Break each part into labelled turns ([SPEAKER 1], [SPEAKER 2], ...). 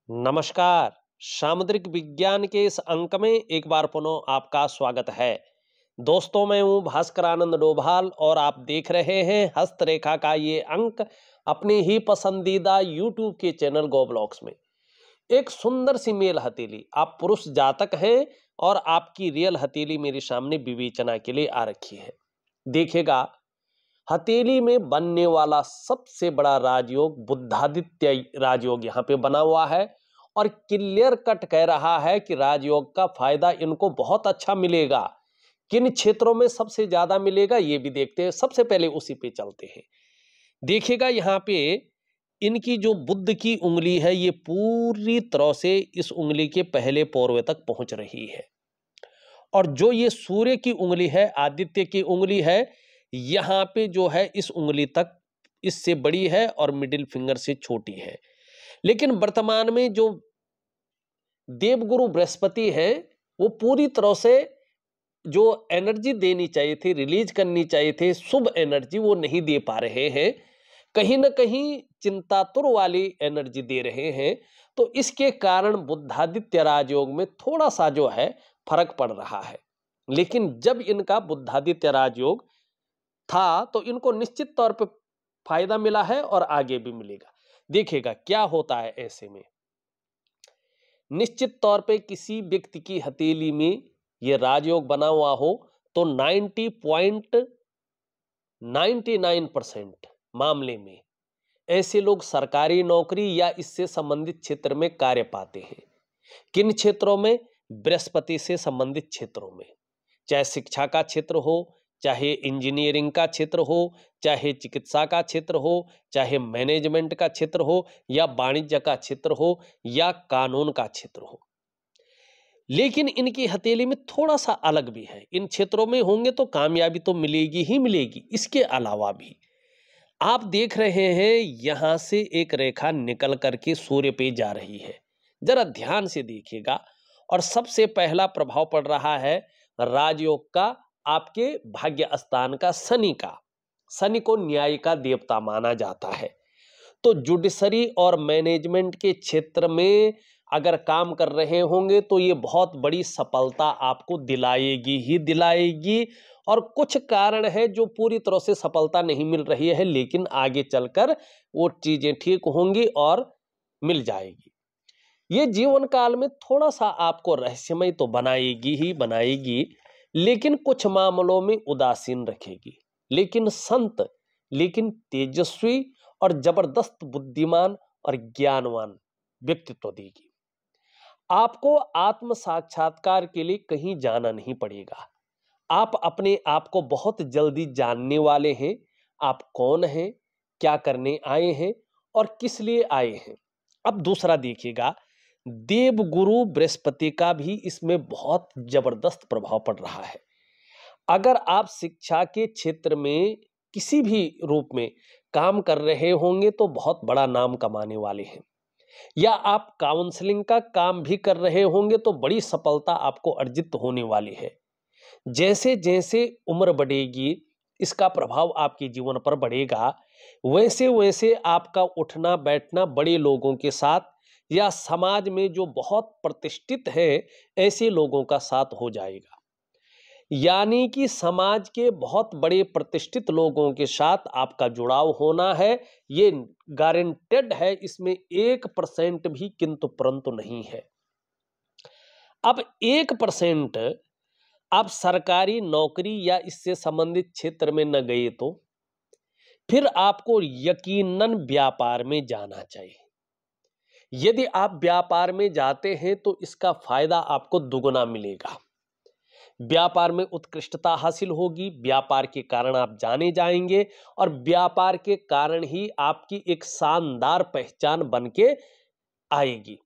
[SPEAKER 1] नमस्कार। सामुद्रिक विज्ञान के इस अंक में एक बार पुनः आपका स्वागत है। दोस्तों, मैं हूं भास्कर आनंद डोभाल और आप देख रहे हैं हस्तरेखा का ये अंक अपने ही पसंदीदा यूट्यूब के चैनल गो ब्लॉग्स में। एक सुंदर सी मेल हथेली, आप पुरुष जातक हैं और आपकी रियल हथेली मेरे सामने विवेचना के लिए आ रखी है। देखिएगा, हथेली में बनने वाला सबसे बड़ा राजयोग बुद्धादित्य राजयोग यहाँ पे बना हुआ है और क्लियर कट कह रहा है कि राजयोग का फायदा इनको बहुत अच्छा मिलेगा। किन क्षेत्रों में सबसे ज्यादा मिलेगा ये भी देखते हैं। सबसे पहले उसी पे चलते हैं। देखिएगा, यहाँ पे इनकी जो बुद्ध की उंगली है ये पूरी तरह से इस उंगली के पहले पोरवे तक पहुंच रही है और जो ये सूर्य की उंगली है, आदित्य की उंगली है, यहाँ पे जो है इस उंगली तक इससे बड़ी है और मिडिल फिंगर से छोटी है। लेकिन वर्तमान में जो देवगुरु बृहस्पति है वो पूरी तरह से जो एनर्जी देनी चाहिए थी, रिलीज करनी चाहिए थी, शुभ एनर्जी वो नहीं दे पा रहे हैं। कहीं ना कहीं चिंतातुर वाली एनर्जी दे रहे हैं। तो इसके कारण बुद्धादित्य राजयोग में थोड़ा सा जो है फर्क पड़ रहा है। लेकिन जब इनका बुद्धादित्य राजयोग था तो इनको निश्चित तौर पे फायदा मिला है और आगे भी मिलेगा। देखिएगा क्या होता है ऐसे में। निश्चित तौर पे किसी व्यक्ति की हथेली में ये राजयोग बना हुआ हो तो 90.99% मामले में ऐसे लोग सरकारी नौकरी या इससे संबंधित क्षेत्र में कार्य पाते हैं। किन क्षेत्रों में? बृहस्पति से संबंधित क्षेत्रों में, चाहे शिक्षा का क्षेत्र हो, चाहे इंजीनियरिंग का क्षेत्र हो, चाहे चिकित्सा का क्षेत्र हो, चाहे मैनेजमेंट का क्षेत्र हो, या वाणिज्य का क्षेत्र हो, या कानून का क्षेत्र हो। लेकिन इनकी हथेली में थोड़ा सा अलग भी है। इन क्षेत्रों में होंगे तो कामयाबी तो मिलेगी ही मिलेगी। इसके अलावा भी आप देख रहे हैं यहां से एक रेखा निकल करके सूर्य पे जा रही है। जरा ध्यान से देखिएगा। और सबसे पहला प्रभाव पड़ रहा है राजयोग का आपके भाग्य स्थान का शनि का। शनि को न्याय का देवता माना जाता है। तो जुडिशरी और मैनेजमेंट के क्षेत्र में अगर काम कर रहे होंगे तो ये बहुत बड़ी सफलता आपको दिलाएगी ही दिलाएगी। और कुछ कारण है जो पूरी तरह से सफलता नहीं मिल रही है, लेकिन आगे चलकर वो चीजें ठीक होंगी और मिल जाएगी। ये जीवन काल में थोड़ा सा आपको रहस्यमय तो बनाएगी ही बनाएगी, लेकिन कुछ मामलों में उदासीन रखेगी। लेकिन संत, लेकिन तेजस्वी और जबरदस्त बुद्धिमान और ज्ञानवान व्यक्तित्व देगी। आपको आत्म साक्षात्कार के लिए कहीं जाना नहीं पड़ेगा। आप अपने आप को बहुत जल्दी जानने वाले हैं। आप कौन हैं, क्या करने आए हैं और किस लिए आए हैं। अब दूसरा देखिएगा, देवगुरु बृहस्पति का भी इसमें बहुत जबरदस्त प्रभाव पड़ रहा है। अगर आप शिक्षा के क्षेत्र में किसी भी रूप में काम कर रहे होंगे तो बहुत बड़ा नाम कमाने वाले हैं, या आप काउंसलिंग का काम भी कर रहे होंगे तो बड़ी सफलता आपको अर्जित होने वाली है। जैसे जैसे उम्र बढ़ेगी इसका प्रभाव आपके जीवन पर बढ़ेगा, वैसे वैसे आपका उठना बैठना बड़े लोगों के साथ या समाज में जो बहुत प्रतिष्ठित है ऐसे लोगों का साथ हो जाएगा। यानी कि समाज के बहुत बड़े प्रतिष्ठित लोगों के साथ आपका जुड़ाव होना है, ये गारंटेड है। इसमें 1% भी किंतु परंतु नहीं है। अब 1% आप सरकारी नौकरी या इससे संबंधित क्षेत्र में न गए तो फिर आपको यकीनन व्यापार में जाना चाहिए। यदि आप व्यापार में जाते हैं तो इसका फायदा आपको दुगना मिलेगा। व्यापार में उत्कृष्टता हासिल होगी, व्यापार के कारण आप जाने जाएंगे और व्यापार के कारण ही आपकी एक शानदार पहचान बन के आएगी।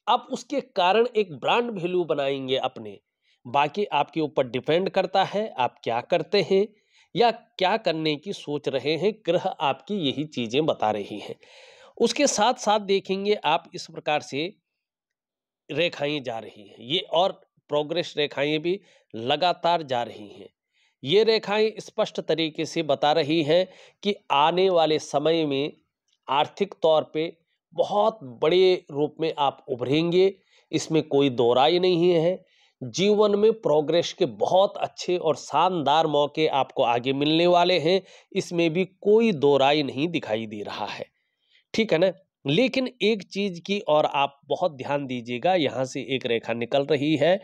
[SPEAKER 1] आप उसके कारण एक ब्रांड वैल्यू बनाएंगे अपने। बाकी आपके ऊपर डिपेंड करता है आप क्या करते हैं या क्या करने की सोच रहे हैं। ग्रह आपकी यही चीजें बता रही हैं। उसके साथ साथ देखेंगे आप इस प्रकार से रेखाएं जा रही हैं ये, और प्रोग्रेस रेखाएं भी लगातार जा रही हैं। ये रेखाएं स्पष्ट तरीके से बता रही हैं कि आने वाले समय में आर्थिक तौर पे बहुत बड़े रूप में आप उभरेंगे, इसमें कोई दो राय नहीं है। जीवन में प्रोग्रेस के बहुत अच्छे और शानदार मौके आपको आगे मिलने वाले हैं, इसमें भी कोई दो राय नहीं दिखाई दे रहा है, ठीक है ना। लेकिन एक चीज की और आप बहुत ध्यान दीजिएगा, यहां से एक रेखा निकल रही है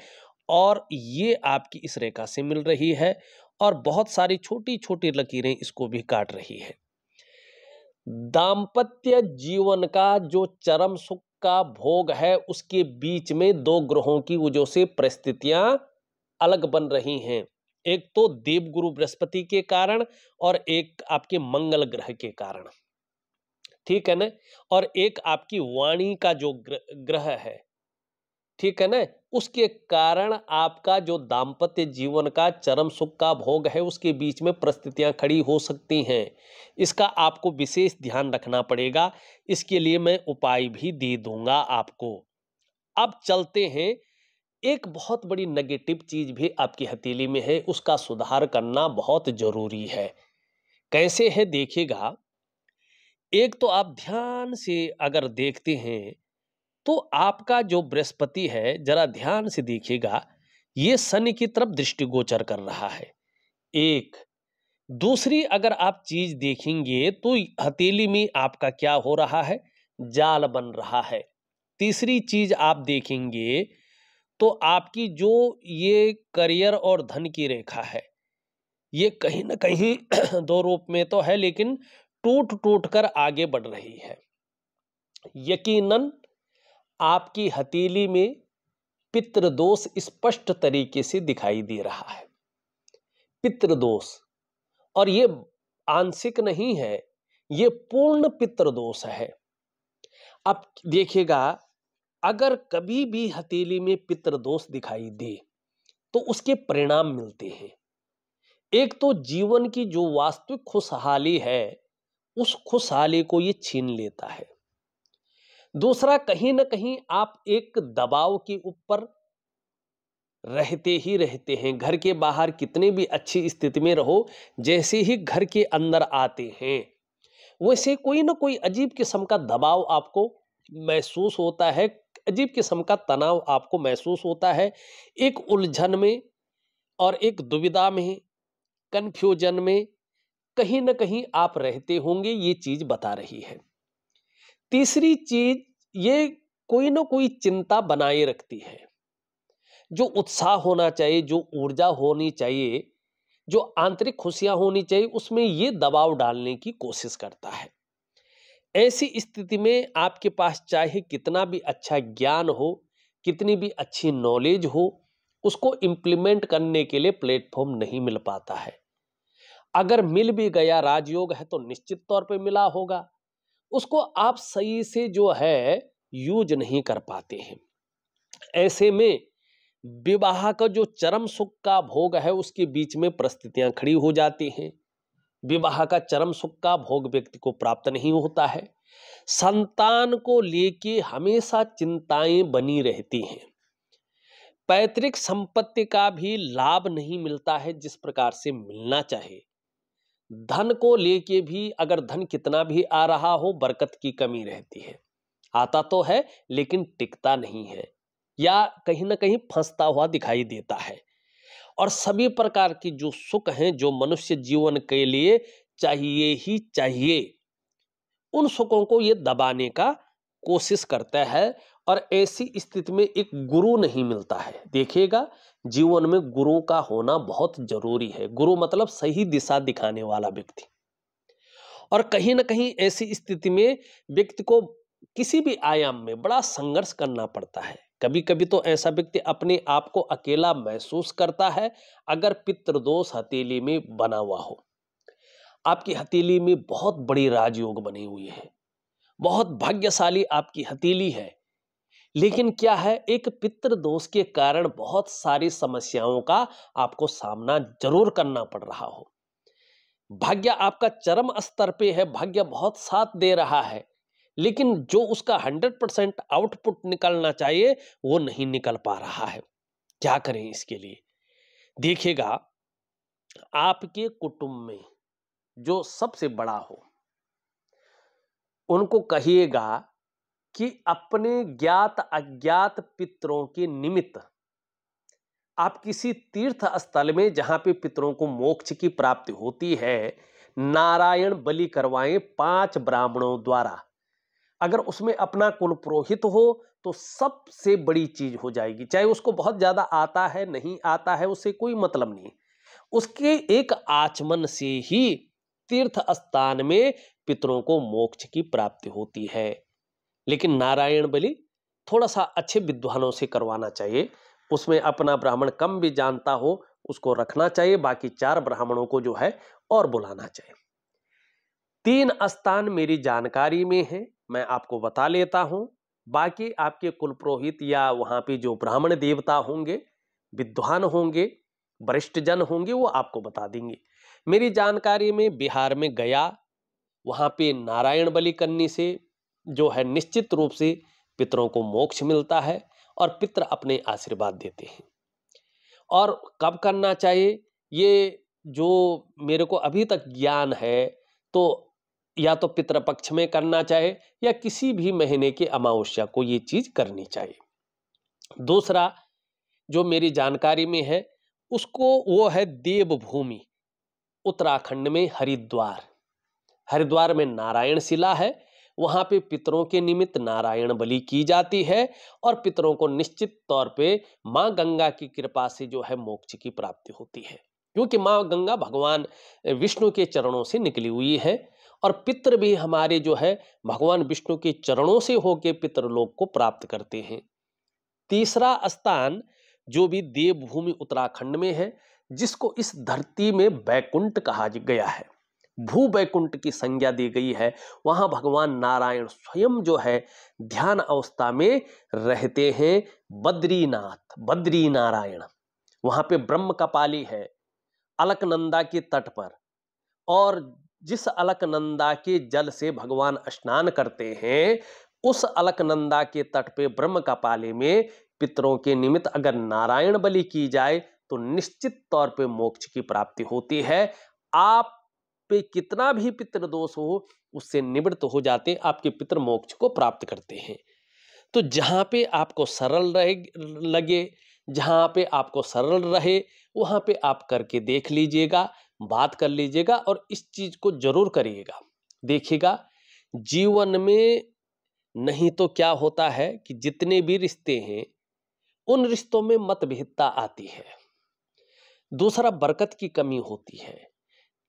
[SPEAKER 1] और ये आपकी इस रेखा से मिल रही है और बहुत सारी छोटी छोटी लकीरें इसको भी काट रही है। दाम्पत्य जीवन का जो चरम सुख का भोग है, उसके बीच में दो ग्रहों की वजह से परिस्थितियां अलग बन रही हैं। एक तो देवगुरु बृहस्पति के कारण और एक आपके मंगल ग्रह के कारण, ठीक है ना। और एक आपकी वाणी का जो ग्रह है, ठीक है ना, उसके कारण आपका जो दाम्पत्य जीवन का चरम सुख का भोग है, उसके बीच में परिस्थितियां खड़ी हो सकती हैं। इसका आपको विशेष ध्यान रखना पड़ेगा। इसके लिए मैं उपाय भी दे दूंगा आपको। अब चलते हैं, एक बहुत बड़ी नेगेटिव चीज भी आपकी हथेली में है, उसका सुधार करना बहुत जरूरी है। कैसे है देखिएगा। एक तो आप ध्यान से अगर देखते हैं तो आपका जो बृहस्पति है, जरा ध्यान से देखिएगा, ये शनि की तरफ दृष्टिगोचर कर रहा है। एक दूसरी अगर आप चीज देखेंगे तो हथेली में आपका क्या हो रहा है, जाल बन रहा है। तीसरी चीज आप देखेंगे तो आपकी जो ये करियर और धन की रेखा है, ये कहीं ना कहीं दो रूप में तो है, लेकिन टूट टूट कर आगे बढ़ रही है। यकीनन आपकी हथेली में पितृदोष स्पष्ट तरीके से दिखाई दे रहा है। पितृदोष, और ये आंशिक नहीं है, ये पूर्ण पितृदोष है। अब देखिएगा, अगर कभी भी हथेली में पितृदोष दिखाई दे तो उसके परिणाम मिलते हैं। एक तो जीवन की जो वास्तविक खुशहाली है, उस खुशहाली को ये छीन लेता है। दूसरा, कहीं ना कहीं आप एक दबाव के ऊपर रहते ही रहते हैं। घर के बाहर कितने भी अच्छी स्थिति में रहो, जैसे ही घर के अंदर आते हैं वैसे कोई ना कोई अजीब किस्म का दबाव आपको महसूस होता है, अजीब किस्म का तनाव आपको महसूस होता है। एक उलझन में और एक दुविधा में, कंफ्यूजन में कहीं ना कहीं आप रहते होंगे, ये चीज बता रही है। तीसरी चीज, ये कोई ना कोई चिंता बनाए रखती है। जो उत्साह होना चाहिए, जो ऊर्जा होनी चाहिए, जो आंतरिक खुशियां होनी चाहिए, उसमें ये दबाव डालने की कोशिश करता है। ऐसी स्थिति में आपके पास चाहे कितना भी अच्छा ज्ञान हो, कितनी भी अच्छी नॉलेज हो, उसको इंप्लीमेंट करने के लिए प्लेटफॉर्म नहीं मिल पाता है। अगर मिल भी गया, राजयोग है तो निश्चित तौर पे मिला होगा, उसको आप सही से जो है यूज नहीं कर पाते हैं। ऐसे में विवाह का जो चरम सुख का भोग है, उसके बीच में परिस्थितियां खड़ी हो जाती हैं। विवाह का चरम सुख का भोग व्यक्ति को प्राप्त नहीं होता है। संतान को लेके हमेशा चिंताएं बनी रहती हैं। पैतृक संपत्ति का भी लाभ नहीं मिलता है जिस प्रकार से मिलना चाहिए। धन को लेके भी अगर धन कितना भी आ रहा हो, बरकत की कमी रहती है। आता तो है लेकिन टिकता नहीं है, या कहीं ना कहीं फंसता हुआ दिखाई देता है। और सभी प्रकार की जो सुख हैं, जो मनुष्य जीवन के लिए चाहिए ही चाहिए, उन सुखों को ये दबाने का कोशिश करता है। और ऐसी स्थिति में एक गुरु नहीं मिलता है। देखिएगा, जीवन में गुरु का होना बहुत जरूरी है। गुरु मतलब सही दिशा दिखाने वाला व्यक्ति। और कहीं ना कहीं ऐसी स्थिति में व्यक्ति को किसी भी आयाम में बड़ा संघर्ष करना पड़ता है। कभी कभी तो ऐसा व्यक्ति अपने आप को अकेला महसूस करता है अगर पितृदोष हथेली में बना हुआ हो। आपकी हथेली में बहुत बड़ी राजयोग बनी हुई है, बहुत भाग्यशाली आपकी हथेली है, लेकिन क्या है, एक पितृदोष के कारण बहुत सारी समस्याओं का आपको सामना जरूर करना पड़ रहा हो। भाग्य आपका चरम स्तर पे है, भाग्य बहुत साथ दे रहा है, लेकिन जो उसका 100% आउटपुट निकलना चाहिए वो नहीं निकल पा रहा है। क्या करें इसके लिए? देखिएगा, आपके कुटुंब में जो सबसे बड़ा हो, उनको कहिएगा कि अपने ज्ञात अज्ञात पितरों के निमित्त आप किसी तीर्थ स्थल में जहां पे पितरों को मोक्ष की प्राप्ति होती है, नारायण बलि करवाएं 5 ब्राह्मणों द्वारा। अगर उसमें अपना कुल पुरोहित हो तो सबसे बड़ी चीज हो जाएगी। चाहे उसको बहुत ज्यादा आता है नहीं आता है, उससे कोई मतलब नहीं। उसके एक आचमन से ही तीर्थ स्थान में पितरों को मोक्ष की प्राप्ति होती है। लेकिन नारायण बलि थोड़ा सा अच्छे विद्वानों से करवाना चाहिए। उसमें अपना ब्राह्मण कम भी जानता हो उसको रखना चाहिए, बाकी 4 ब्राह्मणों को जो है और बुलाना चाहिए। 3 स्थान मेरी जानकारी में है, मैं आपको बता लेता हूं। बाकी आपके कुल पुरोहित या वहां पे जो ब्राह्मण देवता होंगे, विद्वान होंगे, वरिष्ठ जन होंगे, वो आपको बता देंगे। मेरी जानकारी में बिहार में गया, वहां पे नारायण बलि करने से जो है निश्चित रूप से पितरों को मोक्ष मिलता है और पितर अपने आशीर्वाद देते हैं। और कब करना चाहिए, ये जो मेरे को अभी तक ज्ञान है, तो या तो पितृपक्ष में करना चाहिए या किसी भी महीने की अमावस्या को ये चीज करनी चाहिए। दूसरा जो मेरी जानकारी में है उसको वो है देवभूमि, उत्तराखंड में हरिद्वार। हरिद्वार में नारायण शिला है, वहां पे पितरों के निमित्त नारायण बलि की जाती है और पितरों को निश्चित तौर पे मां गंगा की कृपा से जो है मोक्ष की प्राप्ति होती है। क्योंकि मां गंगा भगवान विष्णु के चरणों से निकली हुई है और पितर भी हमारे जो है भगवान विष्णु के चरणों से होकर पितरलोक को प्राप्त करते हैं। तीसरा स्थान जो भी देवभूमि उत्तराखंड में है, जिसको इस धरती में बैकुंठ कहा गया है, भू बैकुंठ की संज्ञा दी गई है, वहां भगवान नारायण स्वयं जो है ध्यान अवस्था में रहते हैं। बद्रीनाथ, बद्री नारायण, वहां पे ब्रह्म कपाली है अलकनंदा के तट पर, और जिस अलकनंदा के जल से भगवान स्नान करते हैं, उस अलकनंदा के तट पे ब्रह्म कपाली में पितरों के निमित्त अगर नारायण बलि की जाए तो निश्चित तौर पे मोक्ष की प्राप्ति होती है। आप पे कितना भी पितृ दोष हो उससे निवृत्त हो जाते, आपके पितृ मोक्ष को प्राप्त करते हैं। तो जहां पे आपको सरल रहे लगे, जहां पे आपको सरल रहे, वहां पे आप करके देख लीजिएगा, बात कर लीजिएगा और इस चीज को जरूर करिएगा। देखिएगा जीवन में नहीं तो क्या होता है कि जितने भी रिश्ते हैं उन रिश्तों में मतभेदता आती है। दूसरा बरकत की कमी होती है।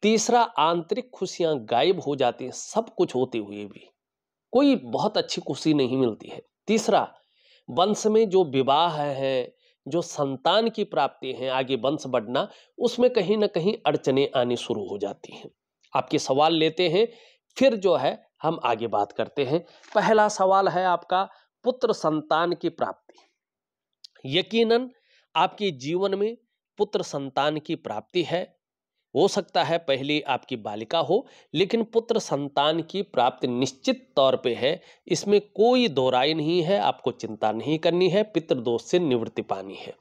[SPEAKER 1] तीसरा आंतरिक खुशियां गायब हो जाती हैं, सब कुछ होते हुए भी कोई बहुत अच्छी खुशी नहीं मिलती है। तीसरा वंश में जो विवाह है, जो संतान की प्राप्ति है, आगे वंश बढ़ना, उसमें कहीं ना कहीं अड़चने आनी शुरू हो जाती हैं। आपके सवाल लेते हैं, फिर जो है हम आगे बात करते हैं। पहला सवाल है आपका पुत्र संतान की प्राप्ति। यकीनन आपके जीवन में पुत्र संतान की प्राप्ति है। हो सकता है पहले आपकी बालिका हो, लेकिन पुत्र संतान की प्राप्ति निश्चित तौर पे है, इसमें कोई दो राय नहीं है। आपको चिंता नहीं करनी है, पितृदोष से निवृत्ति पानी है।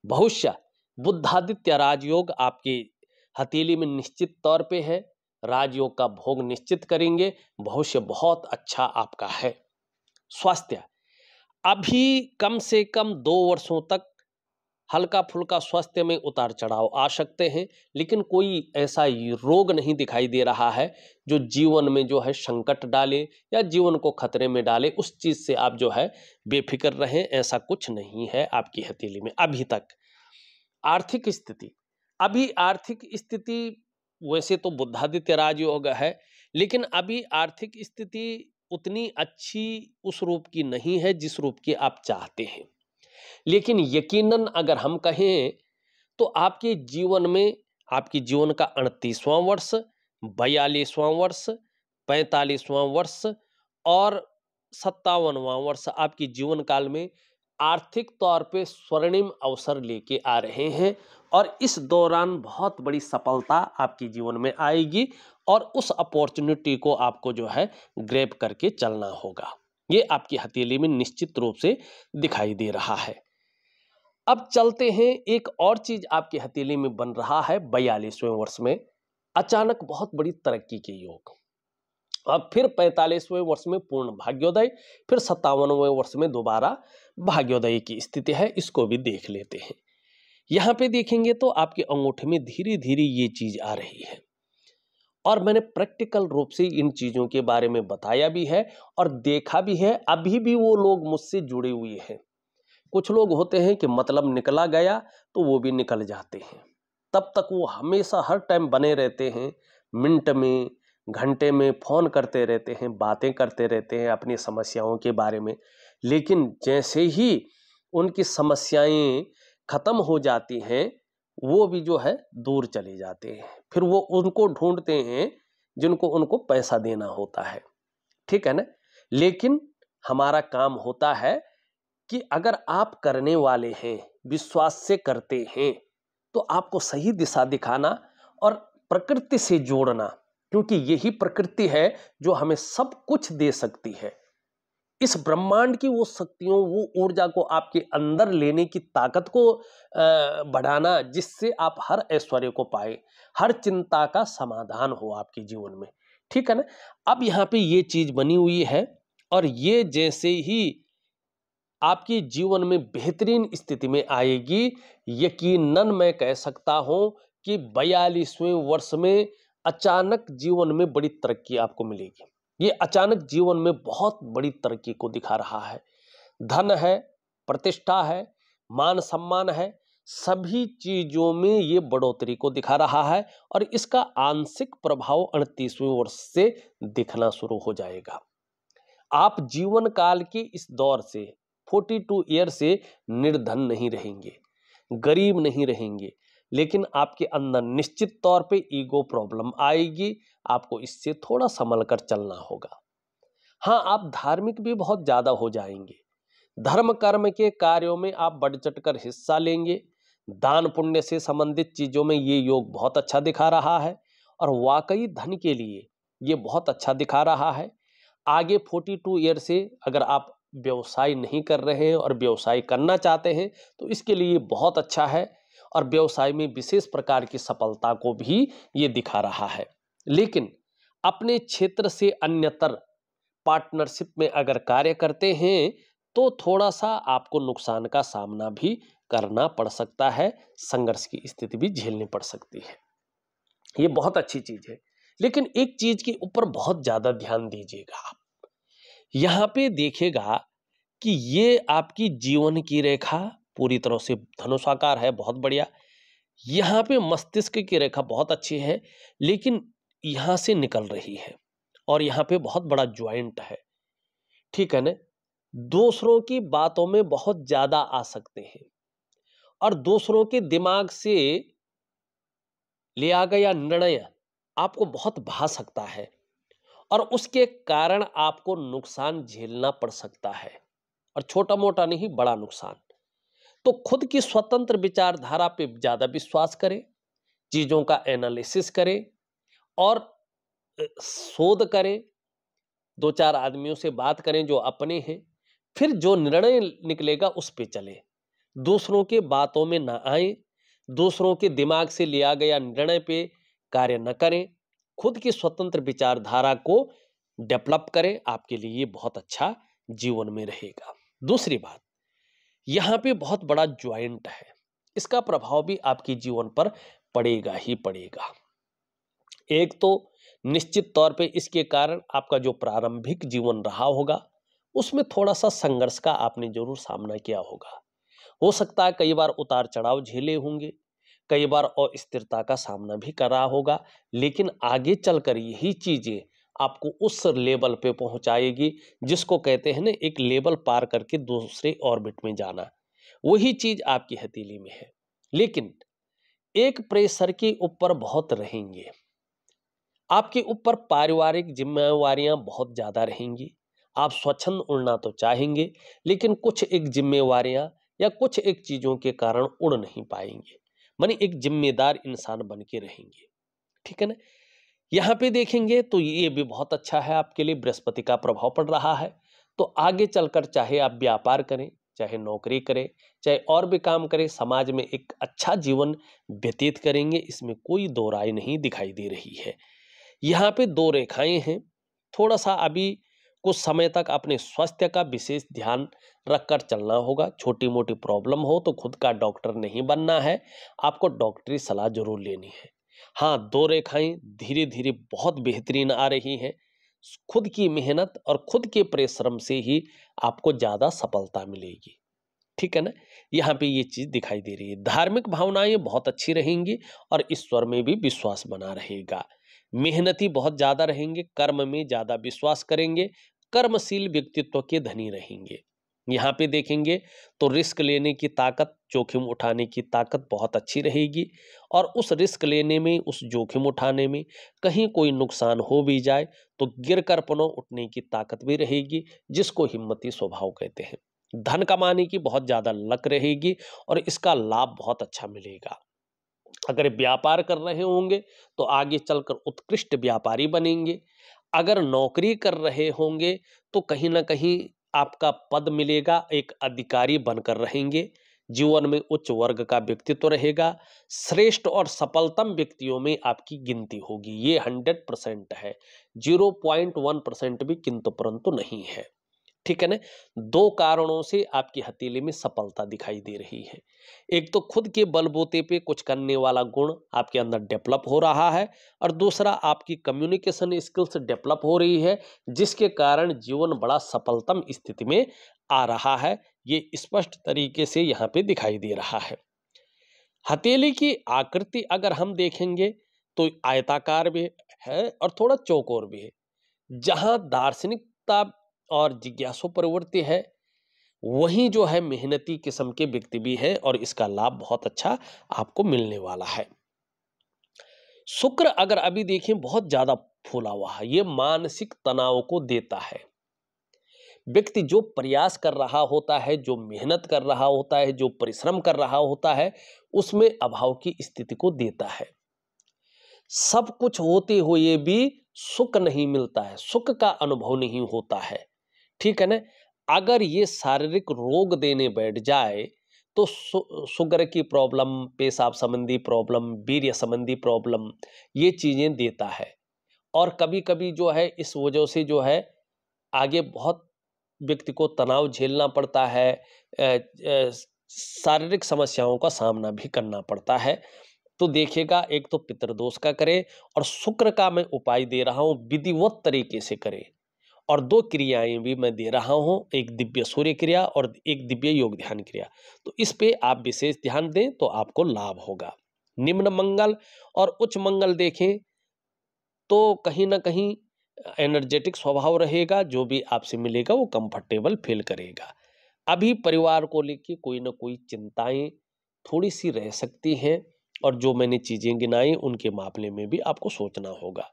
[SPEAKER 1] भविष्य बुद्धादित्य राजयोग आपकी हथेली में निश्चित तौर पे है, राजयोग का भोग निश्चित करेंगे, भविष्य बहुत अच्छा आपका है। स्वास्थ्य अभी कम से कम 2 वर्षों तक हल्का फुल्का स्वास्थ्य में उतार चढ़ाव आ सकते हैं, लेकिन कोई ऐसा रोग नहीं दिखाई दे रहा है जो जीवन में जो है संकट डाले या जीवन को खतरे में डाले। उस चीज से आप जो है बेफिक्र रहें, ऐसा कुछ नहीं है आपकी हथेली में अभी तक। आर्थिक स्थिति, अभी आर्थिक स्थिति वैसे तो बुद्धादित्य राजयोग है, लेकिन अभी आर्थिक स्थिति उतनी अच्छी उस रूप की नहीं है जिस रूप की आप चाहते हैं। लेकिन यकीनन अगर हम कहें तो आपके जीवन में, आपकी जीवन का 38वां वर्ष, 42वां वर्ष, 45वां वर्ष और 57वां वर्ष आपकी जीवन काल में आर्थिक तौर पे स्वर्णिम अवसर लेके आ रहे हैं, और इस दौरान बहुत बड़ी सफलता आपके जीवन में आएगी और उस अपॉर्चुनिटी को आपको जो है ग्रैब करके चलना होगा। ये आपकी हथेली में निश्चित रूप से दिखाई दे रहा है। अब चलते हैं, एक और चीज आपकी हथेली में बन रहा है 42वें वर्ष में, अचानक बहुत बड़ी तरक्की के योग। अब फिर 45वें वर्ष में पूर्ण भाग्योदय, फिर 57वें वर्ष में दोबारा भाग्योदय की स्थिति है, इसको भी देख लेते हैं। यहाँ पे देखेंगे तो आपके अंगूठे में धीरे धीरे ये चीज आ रही है और मैंने प्रैक्टिकल रूप से इन चीजों के बारे में बताया भी है और देखा भी है। अभी भी वो लोग मुझसे जुड़े हुए हैं। कुछ लोग होते हैं कि मतलब निकला गया तो वो भी निकल जाते हैं, तब तक वो हमेशा हर टाइम बने रहते हैं, मिनट में घंटे में फोन करते रहते हैं, बातें करते रहते हैं अपनी समस्याओं के बारे में। लेकिन जैसे ही उनकी समस्याएं खत्म हो जाती हैं वो भी जो है दूर चले जाते हैं। फिर वो उनको ढूंढते हैं जिनको उनको पैसा देना होता है, ठीक है ना। लेकिन हमारा काम होता है कि अगर आप करने वाले हैं, विश्वास से करते हैं, तो आपको सही दिशा दिखाना और प्रकृति से जोड़ना, क्योंकि यही प्रकृति है जो हमें सब कुछ दे सकती है। इस ब्रह्मांड की वो शक्तियों, वो ऊर्जा को आपके अंदर लेने की ताकत को बढ़ाना, जिससे आप हर ऐश्वर्य को पाए, हर चिंता का समाधान हो आपके जीवन में, ठीक है ना। अब यहाँ पे ये चीज बनी हुई है और ये जैसे ही आपके जीवन में बेहतरीन स्थिति में आएगी, यकीनन मैं कह सकता हूं कि 42वें वर्ष में अचानक जीवन में बड़ी तरक्की आपको मिलेगी। ये अचानक जीवन में बहुत बड़ी तरक्की को दिखा रहा है। धन है, प्रतिष्ठा है, मान सम्मान है, सभी चीजों में ये बढ़ोतरी को दिखा रहा है और इसका आंशिक प्रभाव 38वें वर्ष से दिखना शुरू हो जाएगा। आप जीवन काल के इस दौर से 42 ईयर से निर्धन नहीं रहेंगे, गरीब नहीं रहेंगे, लेकिन आपके अंदर निश्चित तौर पे ईगो प्रॉब्लम आएगी। आपको इससे थोड़ा संभल कर चलना होगा। हाँ, आप धार्मिक भी बहुत ज्यादा हो जाएंगे। धर्म कर्म के कार्यों में आप बढ़ चढ़ कर हिस्सा लेंगे। दान पुण्य से संबंधित चीजों में ये योग बहुत अच्छा दिखा रहा है और वाकई धन के लिए ये बहुत अच्छा दिखा रहा है। आगे 42 ईयर से अगर आप व्यवसाय नहीं कर रहे हैं और व्यवसाय करना चाहते हैं तो इसके लिए बहुत अच्छा है और व्यवसाय में विशेष प्रकार की सफलता को भी ये दिखा रहा है। लेकिन अपने क्षेत्र से अन्यतर पार्टनरशिप में अगर कार्य करते हैं तो थोड़ा सा आपको नुकसान का सामना भी करना पड़ सकता है, संघर्ष की स्थिति भी झेलनी पड़ सकती है। ये बहुत अच्छी चीज है, लेकिन एक चीज के ऊपर बहुत ज्यादा ध्यान दीजिएगा। आप यहां पे देखिएगा कि ये आपकी जीवन की रेखा पूरी तरह से धनुषाकार है, बहुत बढ़िया। यहाँ पे मस्तिष्क की रेखा बहुत अच्छी है, लेकिन यहां से निकल रही है और यहाँ पे बहुत बड़ा ज्वाइंट है, ठीक है ना। दूसरों की बातों में बहुत ज्यादा आ सकते हैं और दूसरों के दिमाग से लिया गया निर्णय आपको बहुत भा सकता है और उसके कारण आपको नुकसान झेलना पड़ सकता है, और छोटा मोटा नहीं, बड़ा नुकसान। तो खुद की स्वतंत्र विचारधारा पे ज्यादा विश्वास करें, चीजों का एनालिसिस करें और शोध करें, दो चार आदमियों से बात करें जो अपने हैं, फिर जो निर्णय निकलेगा उस पे चले। दूसरों के बातों में ना आए, दूसरों के दिमाग से लिया गया निर्णय पे कार्य न करें, खुद की स्वतंत्र विचारधारा को डेवलप करें। आपके लिए ये बहुत अच्छा जीवन में रहेगा। दूसरी बात, यहाँ पे बहुत बड़ा ज्वाइंट है, इसका प्रभाव भी आपके जीवन पर पड़ेगा ही पड़ेगा। एक तो निश्चित तौर पे इसके कारण आपका जो प्रारंभिक जीवन रहा होगा उसमें थोड़ा सा संघर्ष का आपने जरूर सामना किया होगा। हो सकता है कई बार उतार चढ़ाव झेले होंगे, कई बार अस्थिरता का सामना भी करा होगा, लेकिन आगे चलकर यही चीजें आपको उस लेवल पे पहुंचाएगी जिसको कहते हैं ना, एक लेवल पार करके दूसरे ऑर्बिट में जाना। वही चीज आपकी हथेली में है, लेकिन एक प्रेशर के ऊपर बहुत रहेंगे। आपके ऊपर पारिवारिक जिम्मेवारियां बहुत ज्यादा रहेंगी। आप स्वच्छंद उड़ना तो चाहेंगे, लेकिन कुछ एक जिम्मेवारियां या कुछ एक चीजों के कारण उड़ नहीं पाएंगे, मानी एक जिम्मेदार इंसान बन के रहेंगे, ठीक है ना। यहाँ पे देखेंगे तो ये भी बहुत अच्छा है, आपके लिए बृहस्पति का प्रभाव पड़ रहा है। तो आगे चलकर चाहे आप व्यापार करें, चाहे नौकरी करें, चाहे और भी काम करें, समाज में एक अच्छा जीवन व्यतीत करेंगे, इसमें कोई दो राय नहीं दिखाई दे रही है। यहाँ पे दो रेखाएं हैं, थोड़ा सा अभी कुछ समय तक अपने स्वास्थ्य का विशेष ध्यान रखकर चलना होगा। छोटी मोटी प्रॉब्लम हो तो खुद का डॉक्टर नहीं बनना है, आपको डॉक्टरी सलाह जरूर लेनी है। हाँ, 2 रेखाएं धीरे धीरे बहुत बेहतरीन आ रही हैं। खुद की मेहनत और खुद के परिश्रम से ही आपको ज्यादा सफलता मिलेगी, ठीक है ना। यहाँ पे ये चीज दिखाई दे रही है। धार्मिक भावनाएं बहुत अच्छी रहेंगी और ईश्वर में भी विश्वास बना रहेगा। मेहनती बहुत ज्यादा रहेंगे, कर्म में ज्यादा विश्वास करेंगे, कर्मशील व्यक्तित्व के धनी रहेंगे। यहाँ पे देखेंगे तो रिस्क लेने की ताकत, जोखिम उठाने की ताकत बहुत अच्छी रहेगी और उस रिस्क लेने में, उस जोखिम उठाने में कहीं कोई नुकसान हो भी जाए तो गिर कर पुनः उठने की ताकत भी रहेगी, जिसको हिम्मती स्वभाव कहते हैं। धन कमाने की बहुत ज्यादा लक रहेगी और इसका लाभ बहुत अच्छा मिलेगा। अगर व्यापार कर रहे होंगे तो आगे चलकर उत्कृष्ट व्यापारी बनेंगे। अगर नौकरी कर रहे होंगे तो कहीं ना कहीं आपका पद मिलेगा, एक अधिकारी बनकर रहेंगे। जीवन में उच्च वर्ग का व्यक्तित्व रहेगा। श्रेष्ठ और सफलतम व्यक्तियों में आपकी गिनती होगी। ये 100% है, 0.1% भी किंतु परंतु नहीं है, ठीक है ना। 2 कारणों से आपकी हथेली में सफलता दिखाई दे रही है। एक तो खुद के बलबूते पे कुछ करने वाला गुण आपके अंदर डेवलप हो रहा है और दूसरा आपकी कम्युनिकेशन स्किल्स डेवलप हो रही है, जिसके कारण जीवन बड़ा सफलतम स्थिति में आ रहा है। ये स्पष्ट तरीके से यहाँ पे दिखाई दे रहा है। हथेली की आकृति अगर हम देखेंगे तो आयताकार भी है और थोड़ा चौकोर भी है। जहां दार्शनिकता और जिज्ञासु प्रवृत्ति है, वहीं जो है मेहनती किस्म के व्यक्ति भी है और इसका लाभ बहुत अच्छा आपको मिलने वाला है। शुक्र अगर अभी देखें बहुत ज्यादा फूला हुआ है, ये मानसिक तनाव को देता है। व्यक्ति जो प्रयास कर रहा होता है, जो मेहनत कर रहा होता है, जो परिश्रम कर रहा होता है, उसमें अभाव की स्थिति को देता है। सब कुछ होते हुए भी सुख नहीं मिलता है, सुख का अनुभव नहीं होता है, ठीक है ना। अगर ये शारीरिक रोग देने बैठ जाए तो शुगर की प्रॉब्लम, पेशाब संबंधी प्रॉब्लम, वीर्य संबंधी प्रॉब्लम, ये चीजें देता है। और कभी कभी जो है इस वजह से जो है आगे बहुत व्यक्ति को तनाव झेलना पड़ता है, शारीरिक समस्याओं का सामना भी करना पड़ता है। तो देखिएगा, एक तो पितृदोष का करे और शुक्र का मैं उपाय दे रहा हूं, विधिवत तरीके से करे। और 2 क्रियाएं भी मैं दे रहा हूं, एक दिव्य सूर्य क्रिया और एक दिव्य योग ध्यान क्रिया। तो इस पे आप विशेष ध्यान दें तो आपको लाभ होगा। निम्न मंगल और उच्च मंगल देखें तो कहीं ना कहीं एनर्जेटिक स्वभाव रहेगा, जो भी आपसे मिलेगा वो कंफर्टेबल फील करेगा। अभी परिवार को लेके कोई ना कोई चिंताएं थोड़ी सी रह सकती हैं और जो मैंने चीजें गिनाई उनके मामले में भी आपको सोचना होगा।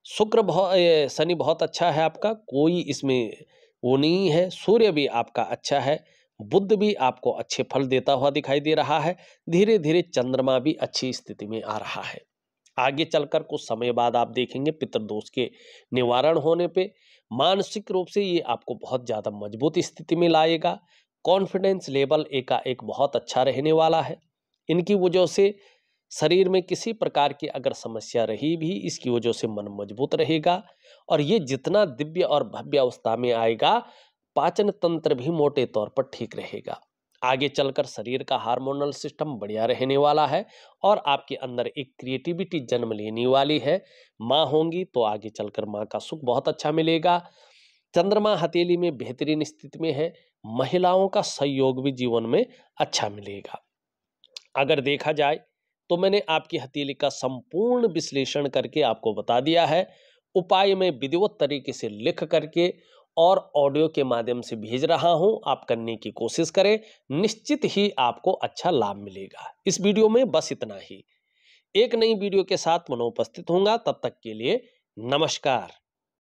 [SPEAKER 1] शनि बहुत अच्छा है आपका, कोई इसमें वो नहीं है। सूर्य भी आपका अच्छा है, बुध भी आपको अच्छे फल देता हुआ दिखाई दे रहा है। धीरे धीरे चंद्रमा भी अच्छी स्थिति में आ रहा है। आगे चलकर कुछ समय बाद आप देखेंगे पितृदोष के निवारण होने पे मानसिक रूप से ये आपको बहुत ज्यादा मजबूत स्थिति में लाएगा। कॉन्फिडेंस लेवल एकाएक बहुत अच्छा रहने वाला है। इनकी वजह से शरीर में किसी प्रकार की अगर समस्या रही भी, इसकी वजह से मन मजबूत रहेगा और ये जितना दिव्य और भव्य अवस्था में आएगा, पाचन तंत्र भी मोटे तौर पर ठीक रहेगा। आगे चलकर शरीर का हार्मोनल सिस्टम बढ़िया रहने वाला है और आपके अंदर एक क्रिएटिविटी जन्म लेने वाली है। माँ होंगी तो आगे चलकर माँ का सुख बहुत अच्छा मिलेगा। चंद्रमा हथेली में बेहतरीन स्थिति में है, महिलाओं का सहयोग भी जीवन में अच्छा मिलेगा। अगर देखा जाए तो मैंने आपकी हथेली का संपूर्ण विश्लेषण करके आपको बता दिया है। उपाय में विधिवत तरीके से लिख करके और ऑडियो के माध्यम से भेज रहा हूं, आप करने की कोशिश करें, निश्चित ही आपको अच्छा लाभ मिलेगा। इस वीडियो में बस इतना ही। एक नई वीडियो के साथ पुनः उपस्थित होऊंगा, तब तक के लिए नमस्कार।